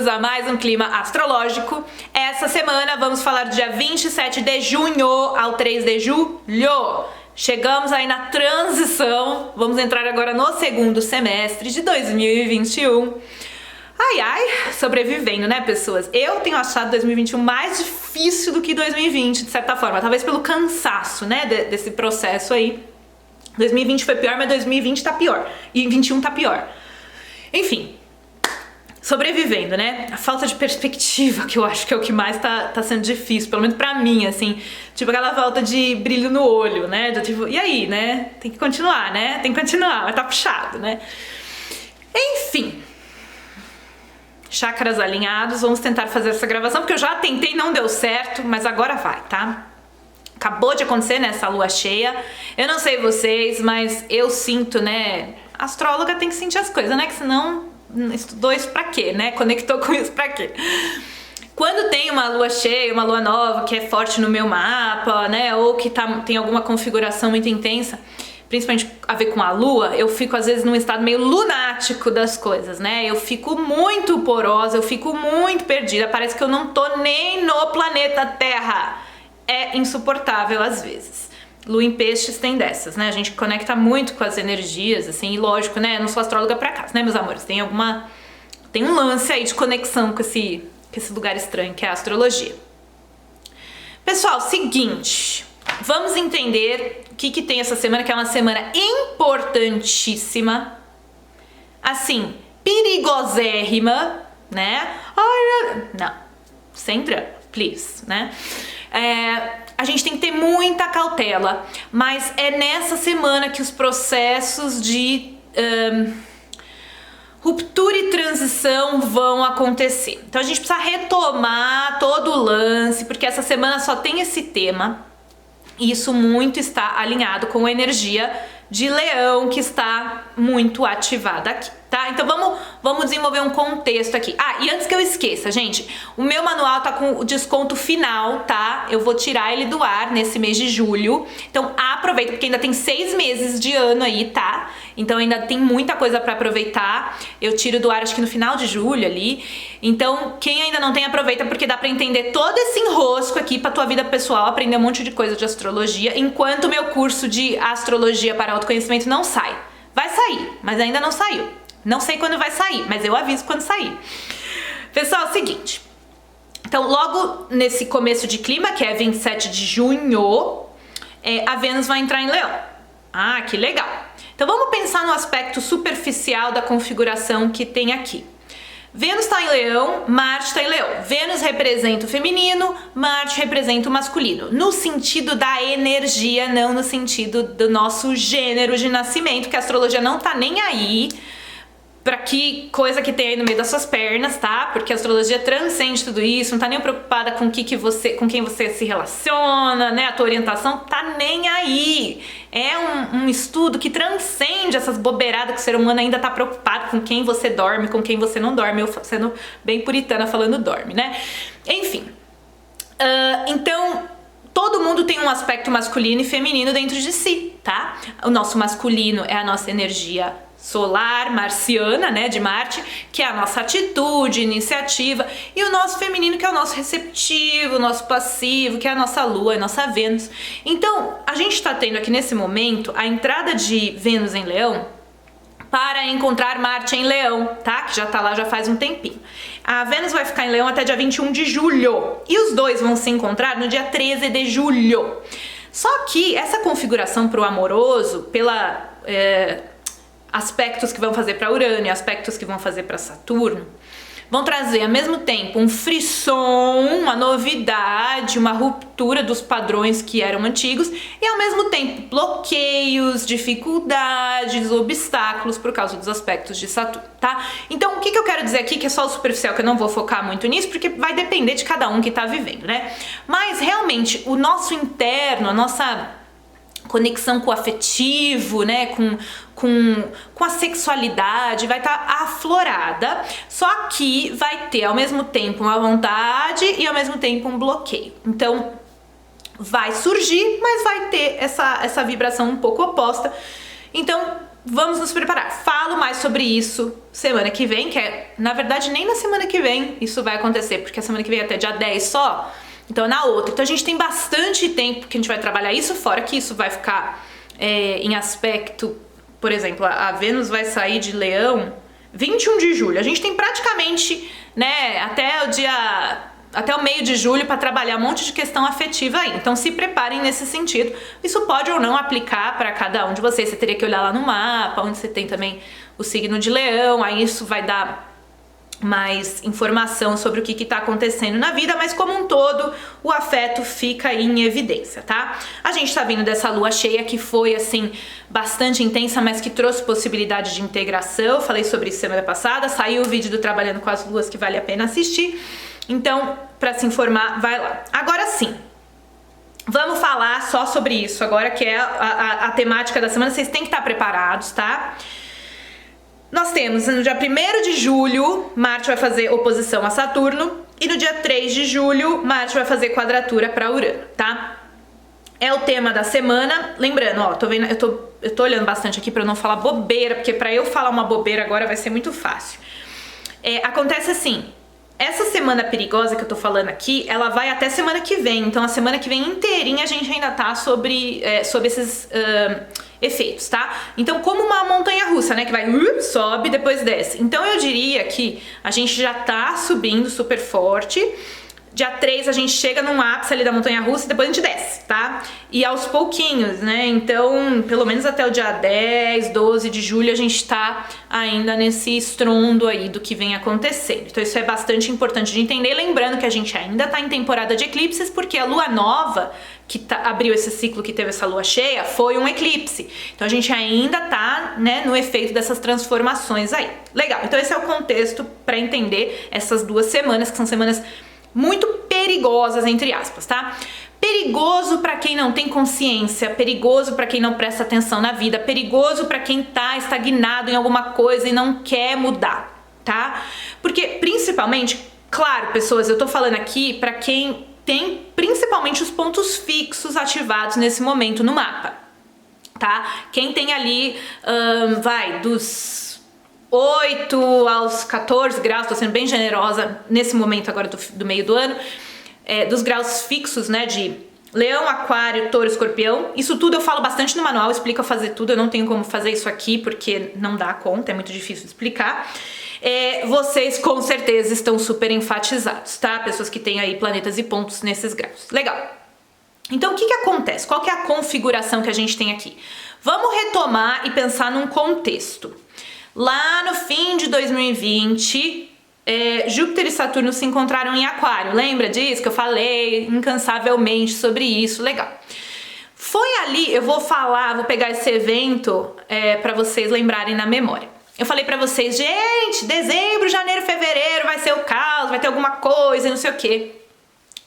bem-vindos a mais um Clima Astrológico. Essa semana vamos falar do dia 27 de junho ao 3 de julho. Chegamos aí na transição, vamos entrar agora no segundo semestre de 2021. Ai, ai, sobrevivendo, né, pessoas? Eu tenho achado 2021 mais difícil do que 2020, de certa forma. Talvez pelo cansaço, né, desse processo aí. 2020 foi pior, mas 2020 tá pior. E 21 tá pior. Enfim, sobrevivendo, né? A falta de perspectiva, que eu acho que é o que mais tá sendo difícil, pelo menos pra mim, assim. Tipo aquela falta de brilho no olho, né? Do tipo, e aí, né? Tem que continuar, né? Tem que continuar, mas tá puxado, né? Enfim. Chakras alinhados, vamos tentar fazer essa gravação, porque eu já tentei, não deu certo, mas agora vai, tá? Acabou de acontecer nessa lua cheia. Eu não sei vocês, mas eu sinto, né? A astróloga tem que sentir as coisas, né? Que senão estudou isso pra quê, né? Conectou com isso pra quê? Quando tem uma lua cheia, uma lua nova que é forte no meu mapa, né? Ou que tem alguma configuração muito intensa, principalmente a ver com a lua, eu fico às vezes num estado meio lunático das coisas, né? Eu fico muito porosa, eu fico muito perdida, parece que eu não tô nem no planeta Terra. É insuportável às vezes. Lua em peixes tem dessas, né? A gente conecta muito com as energias, assim, e lógico, né? Eu não sou astróloga pra casa, né, meus amores? Tem um lance aí de conexão com esse lugar estranho que é a astrologia. Pessoal, seguinte, vamos entender o que tem essa semana, que é uma semana importantíssima, assim, perigosérrima, né? Ai, não, sem drama, please, né? A gente tem que ter muita cautela, mas é nessa semana que os processos de ruptura e transição vão acontecer. Então a gente precisa retomar todo o lance, porque essa semana só tem esse tema, e isso muito está alinhado com a energia de Leão, que está muito ativada aqui, tá? Então vamos desenvolver um contexto aqui. Ah, e antes que eu esqueça, gente, o meu manual tá com o desconto final, tá? Eu vou tirar ele do ar nesse mês de julho. Então aproveita, porque ainda tem 6 meses de ano aí, tá? Então ainda tem muita coisa pra aproveitar. Eu tiro do ar acho que no final de julho ali. Então quem ainda não tem, aproveita, porque dá pra entender todo esse enrosco aqui pra tua vida pessoal, aprender um monte de coisa de astrologia, enquanto o meu curso de astrologia para autoconhecimento não sai. Vai sair, mas ainda não saiu. Não sei quando vai sair, mas eu aviso quando sair. Pessoal, é o seguinte. Então, logo nesse começo de clima, que é 27 de junho, a Vênus vai entrar em Leão. Ah, que legal. Então, vamos pensar no aspecto superficial da configuração que tem aqui. Vênus está em Leão, Marte está em Leão. Vênus representa o feminino, Marte representa o masculino. No sentido da energia, não no sentido do nosso gênero de nascimento, que a astrologia não tá nem aí pra que coisa que tem aí no meio das suas pernas, tá? Porque a astrologia transcende tudo isso, não tá nem preocupada com com quem você se relaciona, né? A tua orientação tá nem aí. É um estudo que transcende essas bobeiradas que o ser humano ainda tá preocupado com quem você dorme, com quem você não dorme. Eu sendo bem puritana falando dorme, né? Enfim. Então, todo mundo tem um aspecto masculino e feminino dentro de si, tá? O nosso masculino é a nossa energia solar, marciana, né, de Marte, que é a nossa atitude, iniciativa, e o nosso feminino, que é o nosso receptivo, o nosso passivo, que é a nossa lua, a nossa Vênus. Então, a gente tá tendo aqui nesse momento a entrada de Vênus em Leão para encontrar Marte em Leão, tá? Que já tá lá já faz um tempinho. A Vênus vai ficar em Leão até dia 21 de julho, e os dois vão se encontrar no dia 13 de julho. Só que essa configuração pro amoroso, pela aspectos que vão fazer para Urano e aspectos que vão fazer para Saturno, vão trazer ao mesmo tempo um frisson, uma novidade, uma ruptura dos padrões que eram antigos, e ao mesmo tempo bloqueios, dificuldades, obstáculos por causa dos aspectos de Saturno, tá? Então o que eu quero dizer aqui, que é só o superficial, que eu não vou focar muito nisso, porque vai depender de cada um que tá vivendo, né? Mas realmente o nosso interno, a nossa conexão com o afetivo, né, com a sexualidade vai estar aflorada, só que vai ter ao mesmo tempo uma vontade e ao mesmo tempo um bloqueio. Então vai surgir, mas vai ter essa vibração um pouco oposta. Então vamos nos preparar. Falo mais sobre isso semana que vem, que é, na verdade, nem na semana que vem isso vai acontecer, porque a semana que vem é até dia 10 só, então é na outra. Então a gente tem bastante tempo que a gente vai trabalhar isso, fora que isso vai ficar em aspecto, por exemplo, a Vênus vai sair de Leão 21 de julho. A gente tem praticamente, né, até o meio de julho para trabalhar um monte de questão afetiva aí. Então se preparem nesse sentido. Isso pode ou não aplicar para cada um de vocês. Você teria que olhar lá no mapa, onde você tem também o signo de Leão. Aí isso vai dar mais informação sobre o que está acontecendo na vida, mas como um todo, o afeto fica aí em evidência, tá? A gente tá vindo dessa lua cheia que foi, assim, bastante intensa, mas que trouxe possibilidade de integração. Falei sobre isso semana passada, saiu o vídeo do Trabalhando com as Luas que vale a pena assistir. Então, para se informar, vai lá. Agora sim, vamos falar só sobre isso agora, que é a temática da semana. Vocês têm que estar preparados, tá? Nós temos no dia 1º de julho, Marte vai fazer oposição a Saturno, e no dia 3 de julho, Marte vai fazer quadratura para Urano, tá? É o tema da semana. Lembrando, ó, tô vendo, eu tô olhando bastante aqui para não falar bobeira, porque para eu falar uma bobeira agora vai ser muito fácil. Acontece assim, essa semana perigosa que eu tô falando aqui, ela vai até semana que vem. Então a semana que vem inteirinha a gente ainda tá sobre esses efeitos, tá? Então como uma montanha russa, né, que vai sobe, depois desce. Então eu diria que a gente já tá subindo super forte. Dia 3 a gente chega num ápice ali da montanha russa e depois a gente desce, tá? E aos pouquinhos, né? Então, pelo menos até o dia 10, 12 de julho a gente tá ainda nesse estrondo aí do que vem acontecendo. Então isso é bastante importante de entender. Lembrando que a gente ainda tá em temporada de eclipses, porque a lua nova que abriu esse ciclo que teve essa lua cheia foi um eclipse. Então a gente ainda tá, né, no efeito dessas transformações aí. Legal, então esse é o contexto para entender essas 2 semanas, que são semanas muito perigosas, entre aspas, tá? Perigoso para quem não tem consciência, perigoso para quem não presta atenção na vida, perigoso para quem tá estagnado em alguma coisa e não quer mudar, tá? Porque principalmente, claro, pessoas, eu tô falando aqui para quem tem principalmente os pontos fixos ativados nesse momento no mapa, tá? Quem tem ali, dos 8 aos 14 graus, tô sendo bem generosa nesse momento agora do meio do ano, dos graus fixos, né, de Leão, Aquário, Touro, Escorpião. Isso tudo eu falo bastante no manual, explico a fazer tudo, eu não tenho como fazer isso aqui porque não dá conta, é muito difícil de explicar. Vocês com certeza estão super enfatizados, tá? Pessoas que têm aí planetas e pontos nesses graus. Legal. Então o que acontece? Qual que é a configuração que a gente tem aqui? Vamos retomar e pensar num contexto. Lá no fim de 2020, Júpiter e Saturno se encontraram em Aquário. Lembra disso que eu falei incansavelmente sobre isso? Legal. Foi ali, eu vou pegar esse evento para vocês lembrarem na memória. Eu falei pra vocês, gente, dezembro, janeiro, fevereiro vai ser o caos, vai ter alguma coisa, não sei o quê.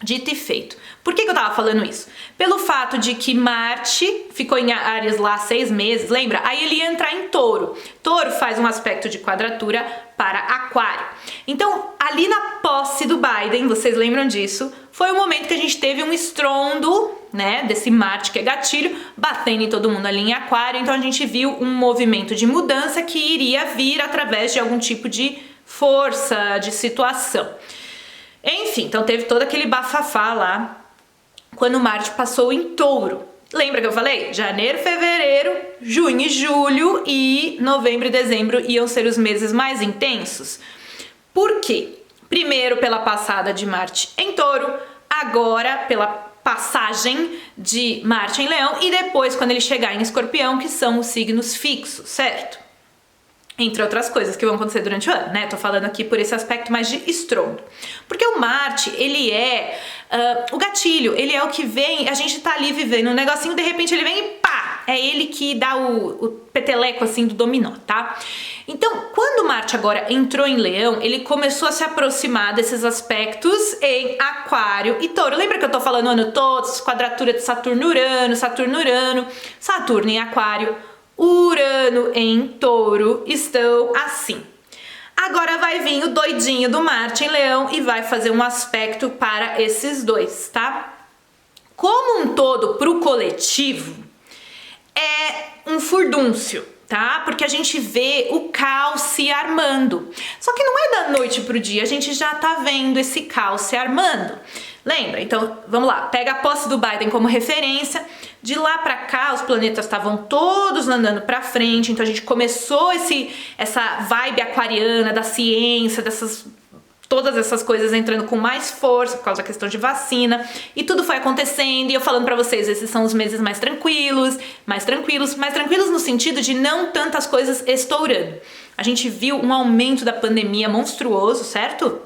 Dito e feito. Por que eu tava falando isso? Pelo fato de que Marte ficou em Áries lá 6 meses, lembra? Aí ele ia entrar em Touro. Touro faz um aspecto de quadratura para Aquário. Então, ali na posse do Biden, vocês lembram disso, foi o momento que a gente teve um estrondo, né, desse Marte que é gatilho, batendo em todo mundo ali em Aquário. Então a gente viu um movimento de mudança que iria vir através de algum tipo de força, de situação. Enfim, então teve todo aquele bafafá lá quando Marte passou em Touro. Lembra que eu falei? Janeiro, fevereiro, junho e julho e novembro e dezembro iam ser os meses mais intensos. Por quê? Primeiro pela passada de Marte em Touro, agora pela passagem de Marte em Leão e depois quando ele chegar em Escorpião, que são os signos fixos, certo? Entre outras coisas que vão acontecer durante o ano, né? Tô falando aqui por esse aspecto mais de estrondo. Porque o Marte, ele é o gatilho, ele é o que vem, a gente tá ali vivendo um negocinho, de repente ele vem e pá! É ele que dá o peteleco, assim, do dominó, tá? Então, quando Marte agora entrou em Leão, ele começou a se aproximar desses aspectos em Aquário e Touro. Lembra que eu tô falando o ano todo, quadratura de Saturno-Urano, Saturno-Urano, Saturno em Aquário, Urano em Touro, estão assim. Agora vai vir o doidinho do Marte em Leão e vai fazer um aspecto para esses dois, tá? Como um todo, pro coletivo, é um furdúncio, tá? Porque a gente vê o caos se armando. Só que não é da noite pro dia, a gente já tá vendo esse caos se armando. Lembra? Então, vamos lá, pega a posse do Biden como referência. De lá para cá, os planetas estavam todos andando para frente, então a gente começou essa vibe aquariana da ciência, todas essas coisas entrando com mais força por causa da questão de vacina, e tudo foi acontecendo, e eu falando pra vocês, esses são os meses mais tranquilos no sentido de não tantas coisas estourando. A gente viu um aumento da pandemia monstruoso, certo?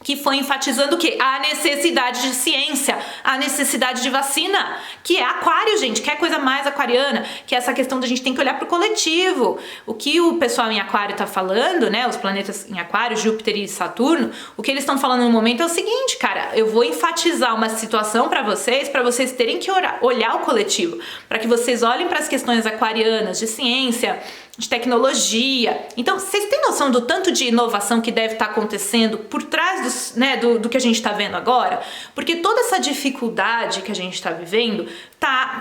Que foi enfatizando o quê? A necessidade de ciência, a necessidade de vacina, que é aquário, gente, que é coisa mais aquariana, que é essa questão da gente tem que olhar pro coletivo. O que o pessoal em aquário tá falando, né, os planetas em aquário, Júpiter e Saturno, o que eles estão falando no momento é o seguinte, cara, eu vou enfatizar uma situação para vocês terem que olhar o coletivo, para que vocês olhem para as questões aquarianas, de ciência, de tecnologia. Então, vocês têm noção do tanto de inovação que deve estar acontecendo por trás do que a gente está vendo agora? Porque toda essa dificuldade que a gente está vivendo,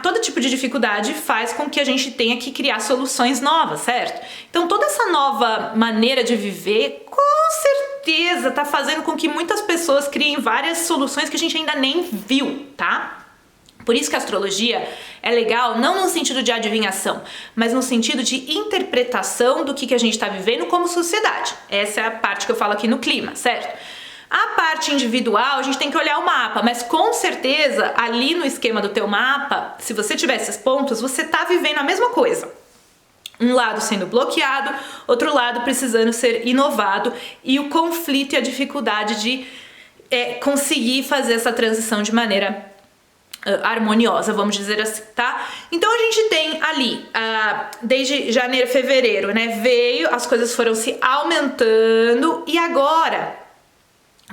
todo tipo de dificuldade faz com que a gente tenha que criar soluções novas, certo? Então, toda essa nova maneira de viver, com certeza, está fazendo com que muitas pessoas criem várias soluções que a gente ainda nem viu, tá? Por isso que a astrologia é legal, não no sentido de adivinhação, mas no sentido de interpretação do que a gente está vivendo como sociedade. Essa é a parte que eu falo aqui no clima, certo? A parte individual, a gente tem que olhar o mapa, mas com certeza, ali no esquema do teu mapa, se você tiver esses pontos, você tá vivendo a mesma coisa. Um lado sendo bloqueado, outro lado precisando ser inovado, e o conflito e a dificuldade de conseguir fazer essa transição de maneira harmoniosa, vamos dizer assim, tá? Então a gente tem ali, desde janeiro, fevereiro, né? As coisas foram se aumentando, e agora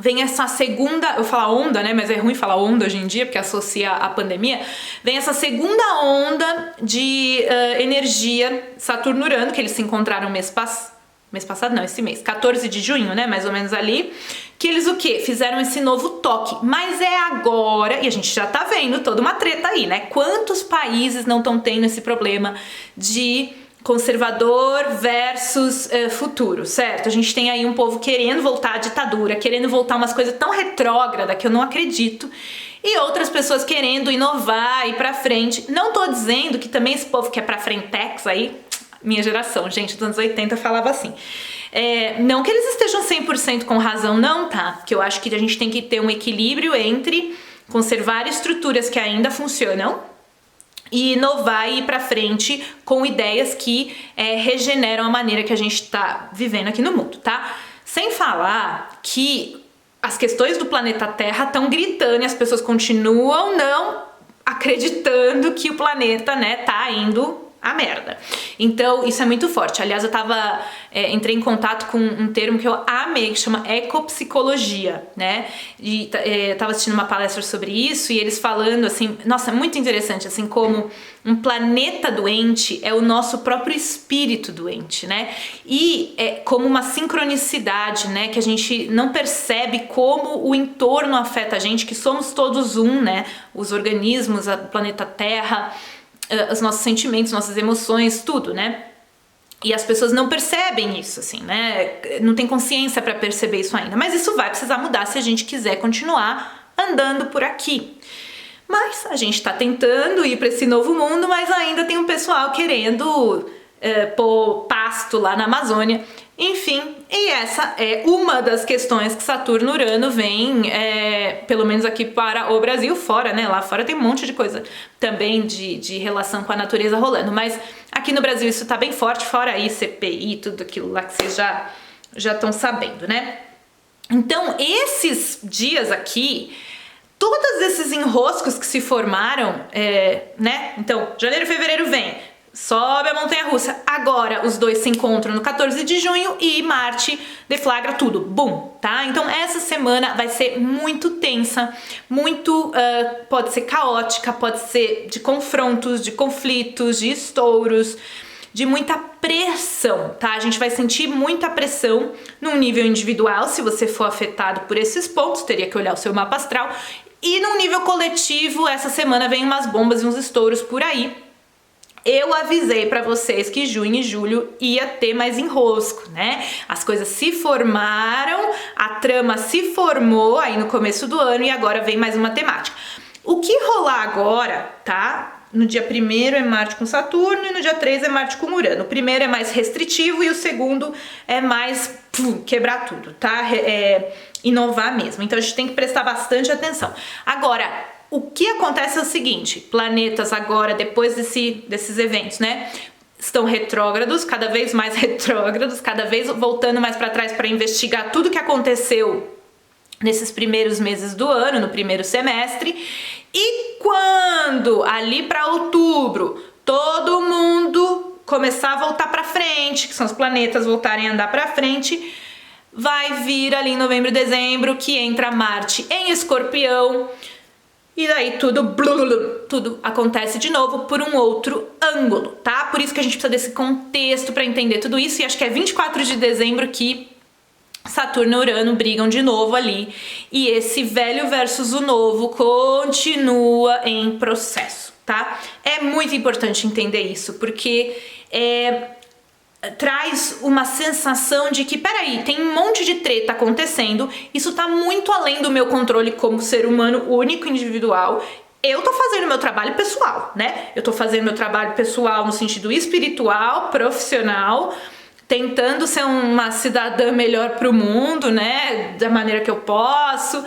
vem essa segunda, eu falo onda, né? Mas é ruim falar onda hoje em dia, porque associa à pandemia. Vem essa segunda onda de energia Saturno-Urano, que eles se encontraram mês passado, não, esse mês, 14 de junho, né? Mais ou menos ali. Que eles o quê? Fizeram esse novo toque. Mas é agora, e a gente já tá vendo toda uma treta aí, né? Quantos países não estão tendo esse problema de conservador versus futuro, certo? A gente tem aí um povo querendo voltar à ditadura, querendo voltar umas coisas tão retrógradas que eu não acredito, e outras pessoas querendo inovar, ir pra frente. Não tô dizendo que também esse povo que é pra frentex aí, minha geração, gente, dos anos 80 falava assim. Não que eles estejam 100% com razão, não, tá? Porque eu acho que a gente tem que ter um equilíbrio entre conservar estruturas que ainda funcionam e inovar e ir pra frente com ideias que regeneram a maneira que a gente tá vivendo aqui no mundo, tá? Sem falar que as questões do planeta Terra estão gritando e as pessoas continuam não acreditando que o planeta, né, tá indo a merda. Então, isso é muito forte. Aliás, eu entrei em contato com um termo que eu amei, que chama ecopsicologia, né? E tava assistindo uma palestra sobre isso, e eles falando assim, nossa, muito interessante, assim, como um planeta doente é o nosso próprio espírito doente, né? E é como uma sincronicidade, né? Que a gente não percebe como o entorno afeta a gente, que somos todos um, né? Os organismos, o planeta Terra, os nossos sentimentos, nossas emoções, tudo, né? E as pessoas não percebem isso, assim, né? Não tem consciência para perceber isso ainda. Mas isso vai precisar mudar se a gente quiser continuar andando por aqui. Mas a gente tá tentando ir para esse novo mundo, mas ainda tem um pessoal querendo pôr pasto lá na Amazônia. Enfim, e essa é uma das questões que Saturno-Urano vem, pelo menos aqui para o Brasil, fora, né? Lá fora tem um monte de coisa também de relação com a natureza rolando, mas aqui no Brasil isso tá bem forte, fora aí CPI, tudo aquilo lá que vocês já estão sabendo, né? Então, esses dias aqui, todos esses enroscos que se formaram, né? Então, janeiro e fevereiro vem, sobe a montanha-russa. Agora os dois se encontram no 14 de junho e Marte deflagra tudo. Bum, tá? Então essa semana vai ser muito tensa, muito, pode ser caótica, pode ser de confrontos, de conflitos, de estouros, de muita pressão, tá? A gente vai sentir muita pressão num nível individual, se você for afetado por esses pontos, teria que olhar o seu mapa astral. E num nível coletivo, essa semana vem umas bombas e uns estouros por aí. Eu avisei pra vocês que junho e julho ia ter mais enrosco, né? As coisas se formaram, a trama se formou aí no começo do ano e agora vem mais uma temática. O que rolar agora, tá? No dia 1º é Marte com Saturno e no dia 3 é Marte com Urano. O primeiro é mais restritivo e o segundo é mais quebrar tudo, tá? Inovar mesmo. Então a gente tem que prestar bastante atenção. Agora, o que acontece é o seguinte, planetas agora, depois desses eventos, né, estão retrógrados, cada vez mais retrógrados, cada vez voltando mais para trás para investigar tudo que aconteceu nesses primeiros meses do ano, no primeiro semestre. E quando, ali para outubro, todo mundo começar a voltar para frente, que são os planetas voltarem a andar para frente, vai vir ali em novembro, dezembro, que entra Marte em Escorpião. E daí tudo acontece de novo por um outro ângulo, tá? Por isso que a gente precisa desse contexto para entender tudo isso. E acho que é 24 de dezembro que Saturno e Urano brigam de novo ali. E esse velho versus o novo continua em processo, tá? É muito importante entender isso, porque traz uma sensação de que, peraí, tem um monte de treta acontecendo, isso tá muito além do meu controle como ser humano único, individual. Eu tô fazendo meu trabalho pessoal, né? Eu tô fazendo meu trabalho pessoal no sentido espiritual, profissional, tentando ser uma cidadã melhor pro mundo, né? Da maneira que eu posso,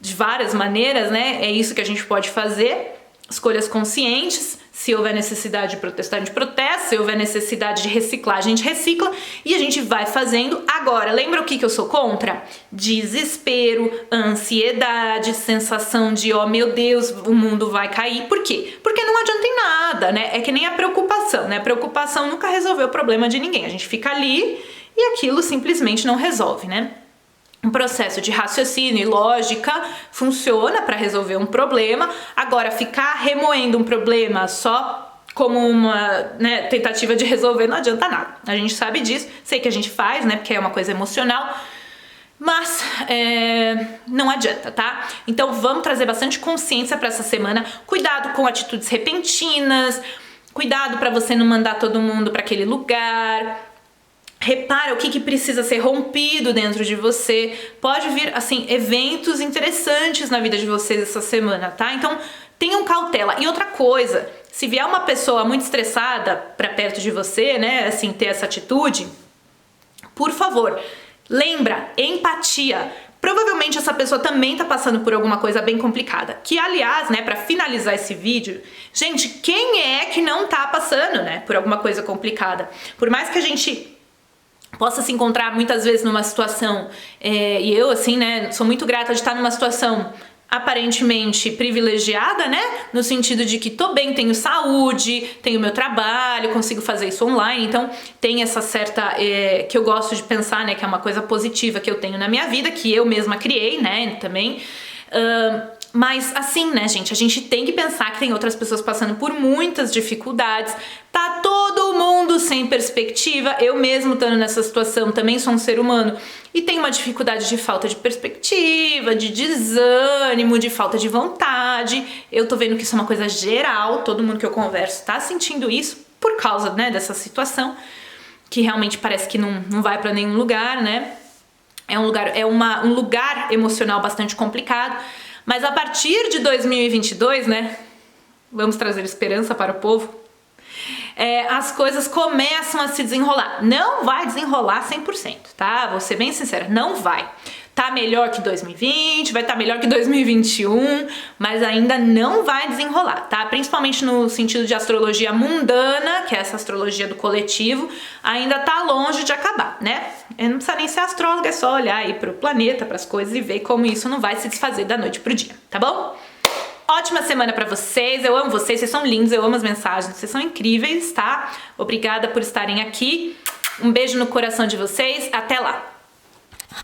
de várias maneiras, né? É isso que a gente pode fazer, escolhas conscientes. Se houver necessidade de protestar, a gente protesta. Se houver necessidade de reciclar, a gente recicla. E a gente vai fazendo. Agora, lembra o que eu sou contra? Desespero, ansiedade, sensação de, oh meu Deus, o mundo vai cair. Por quê? Porque não adianta em nada, né? É que nem a preocupação, né? A preocupação nunca resolveu o problema de ninguém. A gente fica ali e aquilo simplesmente não resolve, né? Um processo de raciocínio e lógica funciona para resolver um problema. Agora, ficar remoendo um problema só como uma, né, tentativa de resolver não adianta nada. A gente sabe disso, sei que a gente faz, né, porque é uma coisa emocional, mas não adianta, tá? Então vamos trazer bastante consciência para essa semana. Cuidado com atitudes repentinas, cuidado para você não mandar todo mundo para aquele lugar. Repara o que precisa ser rompido dentro de você. Pode vir, assim, eventos interessantes na vida de vocês essa semana, tá? Então, tenham cautela. E outra coisa, se vier uma pessoa muito estressada pra perto de você, né, assim, ter essa atitude, por favor, lembra, empatia. Provavelmente essa pessoa também tá passando por alguma coisa bem complicada. Que, aliás, né, pra finalizar esse vídeo, gente, quem é que não tá passando, né, por alguma coisa complicada? Por mais que a gente possa se encontrar muitas vezes numa situação, e eu, assim, né, sou muito grata de estar numa situação aparentemente privilegiada, né, no sentido de que tô bem, tenho saúde, tenho meu trabalho, consigo fazer isso online, então tem essa certa, que eu gosto de pensar, né, que é uma coisa positiva que eu tenho na minha vida, que eu mesma criei, né, também. Mas assim, né, gente, a gente tem que pensar que tem outras pessoas passando por muitas dificuldades, tá todo mundo sem perspectiva. Eu mesmo estando nessa situação também sou um ser humano e tenho uma dificuldade de falta de perspectiva, de desânimo, de falta de vontade. Eu tô vendo que isso é uma coisa geral, todo mundo que eu converso tá sentindo isso por causa, né, dessa situação que realmente parece que não vai pra nenhum lugar, né? É um lugar emocional bastante complicado. Mas a partir de 2022, né, vamos trazer esperança para o povo, as coisas começam a se desenrolar. Não vai desenrolar 100%, tá? Vou ser bem sincera, não vai. Tá melhor que 2020, vai estar melhor que 2021, mas ainda não vai desenrolar, tá? Principalmente no sentido de astrologia mundana, que é essa astrologia do coletivo, ainda tá longe de acabar, né? Não precisa nem ser astróloga, é só olhar aí pro planeta, pras coisas e ver como isso não vai se desfazer da noite pro dia, tá bom? Ótima semana pra vocês, eu amo vocês, vocês são lindos, eu amo as mensagens, vocês são incríveis, tá? Obrigada por estarem aqui, um beijo no coração de vocês, até lá!